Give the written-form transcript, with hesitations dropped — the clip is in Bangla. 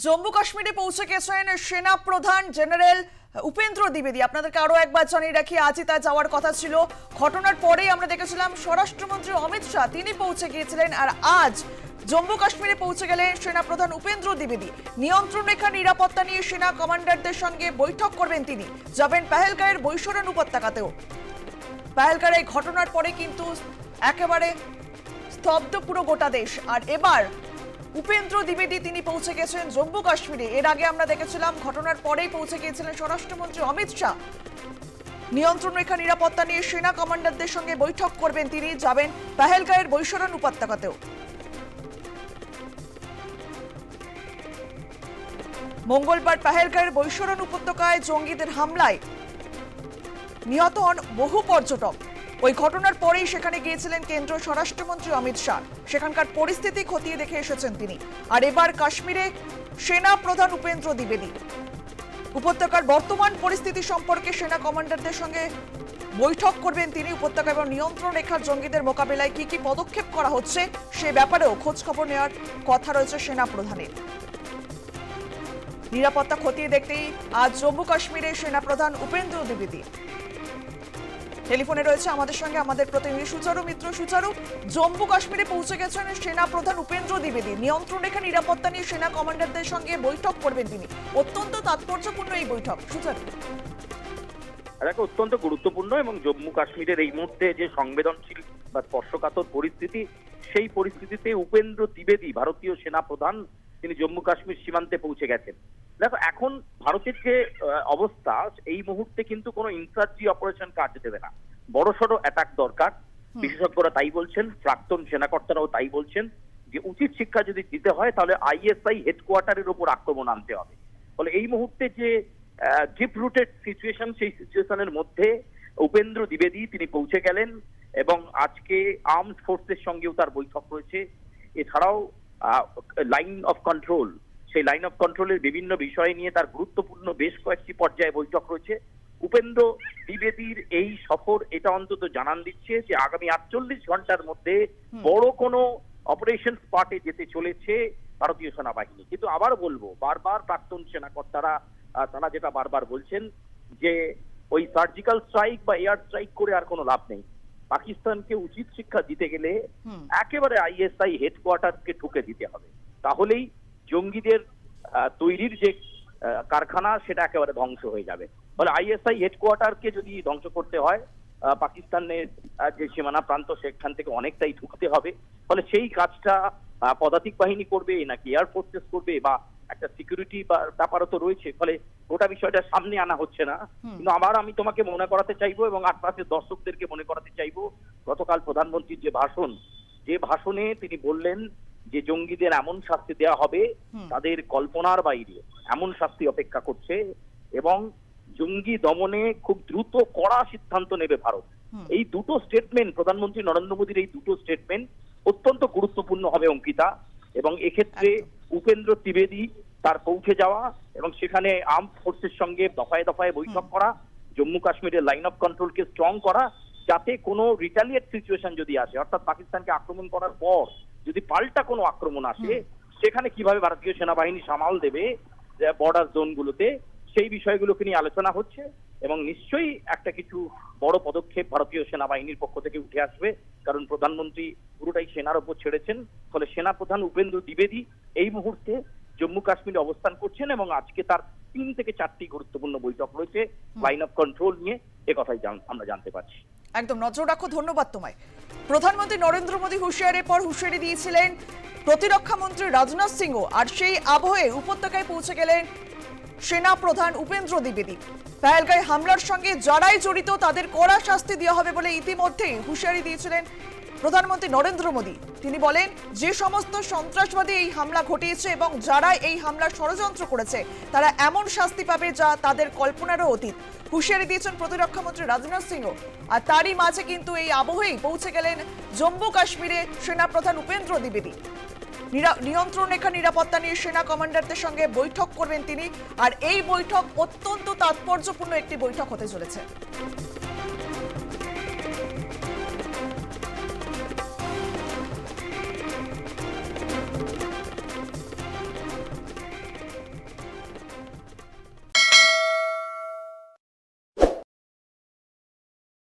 জম্মু কাশ্মীরে পৌঁছে গেছেন সেনা প্রধান জেনারেল উপেন্দ্র দ্বিবেদী। আপনাদেরকে আরো একবার জানিয়ে রাখি, আজই তা যাওয়ার কথা ছিল। ঘটনার পরেই আমরা দেখেছিলাম স্বরাষ্ট্রমন্ত্রী অমিত শাহ তিনি পৌঁছে গিয়েছিলেন, আর আজ জম্মু কাশ্মীরে পৌঁছে গেলেন সেনা প্রধান উপেন্দ্র দ্বিবেদী। নিয়ন্ত্রণ রেখার নিরাপত্তা নিয়ে সেনা কমান্ডারদের সঙ্গে বৈঠক করবেন তিনি। যাবেন পেহেলগাঁওয়ের বৈশরণ উপত্যকাতেও। পেহেলগাঁওয়ের এই ঘটনার পরে কিন্তু একেবারে স্তব্ধ পুরো গোটা দেশ। আর এবার উপেন্দ্র দ্বিবেদী তিনি পৌঁছে গেছেন জম্মু কাশ্মীরে। এর আগে আমরা দেখেছিলাম ঘটনার পরেই পৌঁছে গিয়েছিলেন স্বরাষ্ট্রমন্ত্রী অমিত শাহ। নিয়ন্ত্রণ রেখা নিরাপত্তা নিয়ে সেনা কমান্ডারদের সঙ্গে বৈঠক করবেন তিনি। যাবেন পেহেলগাঁওয়ের বৈশরণ উপত্যকাতেও। মঙ্গলবার পেহেলগাঁওয়ের বৈশরণ উপত্যকায় জঙ্গিদের হামলায় নিহত হন বহু পর্যটক। ওই ঘটনার পরেই সেখানে গিয়েছিলেন কেন্দ্রীয় স্বরাষ্ট্রমন্ত্রী অমিত শাহ। সেখানকার পরিস্থিতি খতিয়ে দেখে এসেছেন তিনি। আর এবার কাশ্মীরে সেনা প্রধান উপেন্দ্র দ্বিবেদী উপত্যকার বর্তমান পরিস্থিতি সম্পর্কে সেনা কমান্ডারদের সঙ্গে বৈঠক করবেন তিনি। উপত্যকা এবং নিয়ন্ত্রণ রেখার জঙ্গিদের মোকাবিলায় কি কি পদক্ষেপ করা হচ্ছে সে ব্যাপারেও খোঁজ খবর নেওয়ার কথা রয়েছে সেনা প্রধানের। নিরাপত্তা খতিয়ে দেখতেই আজ জম্মু কাশ্মীরে সেনা প্রধান উপেন্দ্র দ্বিবেদী। টেলিফোনে রয়েছে আমাদের সঙ্গে আমাদের প্রতিনিধি সুচারু মিত্র। সুচারু, জম্মু কাশ্মীরে পৌঁছে গেছেন সেনা প্রধান উপেন্দ্র দ্বিবেদী। নিয়ন্ত্রণ রেখা নিরাপত্তা নিয়ে সেনা কমান্ডারদের সঙ্গে বৈঠক করবেন তিনি। অত্যন্ত তাৎপর্যপূর্ণ এই বৈঠক। সুচারু, দেখো, অত্যন্ত গুরুত্বপূর্ণ এবং জম্মু কাশ্মীরের এই মুহূর্তে যে সংবেদনশীল বা স্পর্শকাতর পরিস্থিতি, সেই পরিস্থিতিতে উপেন্দ্র দ্বিবেদী ভারতীয় সেনা প্রধান তিনি জম্মু কাশ্মীর সীমান্তে পৌঁছে গেছেন। দেখো, এখন ভারতের যে অবস্থা, এই মুহূর্তে কিন্তু কোনো ইনসার্জি অপারেশন কাজ দেবে না, বড়সড় অ্যাটাক দরকার। বিশেষজ্ঞরা তাই বলছেন, প্রাক্তন সেনাকর্তারাও তাই বলছেন যে উচিত শিক্ষা যদি দিতে হয় তাহলে আইএসআই হেডকোয়ার্টারের উপর আক্রমণ আনতে হবে। ফলে এই মুহূর্তে যে ডিপ রুটেড সিচুয়েশন, সেই সিচুয়েশনের মধ্যে উপেন্দ্র দ্বিবেদী তিনি পৌঁছে গেলেন এবং আজকে আর্মড ফোর্সের সঙ্গেও তার বৈঠক রয়েছে। এছাড়াও লাইন অফ কন্ট্রোল, সেই লাইন অফ কন্ট্রোলের বিভিন্ন বিষয় নিয়ে তার গুরুত্বপূর্ণ বেশ কয়েকটি পর্যায়ে বৈঠক রয়েছে। উপেন্দ্র দ্বিবেদীর এই সফর এটা অন্তত জানান দিচ্ছে যে আগামী 48 ঘন্টার মধ্যে বড় কোনো অপারেশন স্পটে যেতে চলেছে ভারতীয় সেনাবাহিনী। কিন্তু আবার বলবো, বারবার প্রাক্তন সেনাকর্তারা তারা যেটা বারবার বলছেন যে ওই সার্জিক্যাল স্ট্রাইক বা এয়ার স্ট্রাইক করে আর কোনো লাভ নেই। পাকিস্তানকে উচিত শিক্ষা দিতে গেলে একেবারে আইএসআই হেডকোয়ার্টারকে ঠুকে দিতে হবে, তাহলেই জঙ্গিদের তৈরির যে কারখানা সেটা একেবারে ধ্বংস হয়ে যাবে। ফলে আইএসআই হেডকোয়ার্টারকে যদি ধ্বংস করতে হয়, পাকিস্তানের যে সীমানা প্রান্ত সেখান থেকে অনেকটাই ঢুকতে হবে। ফলে সেই কাজটা পদাতিক বাহিনী করবে নাকি এয়ার ফোর্সেস করবে, বা একটা সিকিউরিটি ব্যাপারও তো রয়েছে। ফলে গোটা বিষয়টা সামনে আনা হচ্ছে না। কিন্তু আবার আমি তোমাকে মনে করাতে চাইবো এবং আশপাশের দর্শকদেরকে মনে করাতে চাইবো, গতকাল প্রধানমন্ত্রীর যে ভাষণে তিনি বললেন যে জঙ্গিদের এমন শাস্তি দেওয়া হবে তাদের কল্পনার বাইরে, এমন শাস্তি অপেক্ষা করছে এবং জঙ্গি দমনে খুব দ্রুত কড়া সিদ্ধান্ত নেবে ভারত। এই দুটো স্টেটমেন্ট, প্রধানমন্ত্রী নরেন্দ্র মোদীর এই দুটো স্টেটমেন্ট অত্যন্ত গুরুত্বপূর্ণ হবে অঙ্কিতা। এবং এক্ষেত্রে উপেন্দ্র দ্বিবেদী তার পৌঁছে যাওয়া এবং সেখানে আর্মড ফোর্সের সঙ্গে দফায় দফায় বৈঠক করা, জম্মু কাশ্মীরের লাইন অফ কন্ট্রোলকে স্ট্রং করা, যাতে কোনো রিটালিয়েট সিচুয়েশন যদি আসে, অর্থাৎ পাকিস্তানকে আক্রমণ করার পর যদি পাল্টা কোনো আক্রমণ আসে, সেখানে কিভাবে ভারতীয় সেনাবাহিনী সামাল দেবে বর্ডার জোনগুলোতে, সেই বিষয়গুলোকে নিয়ে আলোচনা হচ্ছে। এবং নিশ্চয়ই একটা কিছু বড় পদক্ষেপ ভারতীয় সেনাবাহিনীর পক্ষ থেকে উঠে আসবে, কারণ প্রধানমন্ত্রী পুরোটাই সেনার ওপর ছেড়েছেন। ফলে সেনাপ্রধান উপেন্দ্র দ্বিবেদী এই মুহূর্তে জম্মু কাশ্মীরে অবস্থান করছেন এবং আজকে তার 3 থেকে 4টি গুরুত্বপূর্ণ বৈঠক রয়েছে লাইন অফ কন্ট্রোল নিয়ে, কথাই আমরা জানতে পারছি। একদম নজর রাখো। ধন্যবাদ তোমায়। প্রধানমন্ত্রী নরেন্দ্র মোদী হুঁশিয়ারির পর হুঁশিয়ারি দিয়েছিলেন প্রতিরক্ষা মন্ত্রী রাজনাথ সিংহ। আর সেই আবহে উপত্যকায় পৌঁছে গেলেন সেনা প্রধান উপেন্দ্র দ্বিবেদী। পেহেলগাঁওয়ে হামলার সঙ্গে যারাই জড়িত তাদের কড়া শাস্তি দেওয়া হবে বলে ইতিমধ্যেই হুঁশিয়ারি দিয়েছিলেন প্রধানমন্ত্রী নরেন্দ্র মোদী। তিনি বলেন, যে সমস্ত সন্ত্রাসবাদী এই হামলা ঘটিয়েছে এবং যারা এই হামলার ষড়যন্ত্র করেছে তারা এমন শাস্তি পাবে যা তাদের কল্পনারও অতীত। হুঁশিয়ারি দিয়েছেন প্রতিরক্ষা মন্ত্রী রাজনাথ সিংহ। আর তারই মাঝে কিন্তু এই আবহেই পৌঁছে গেলেন জম্মু কাশ্মীরে সেনাপ্রধান উপেন্দ্র দ্বিবেদী। নিয়ন্ত্রণ রেখা নিরাপত্তা নিয়ে সেনা কমান্ডারদের সঙ্গে বৈঠক করবেন তিনি। আর এই বৈঠক অত্যন্ত তাৎপর্যপূর্ণ একটি বৈঠক হতে চলেছে।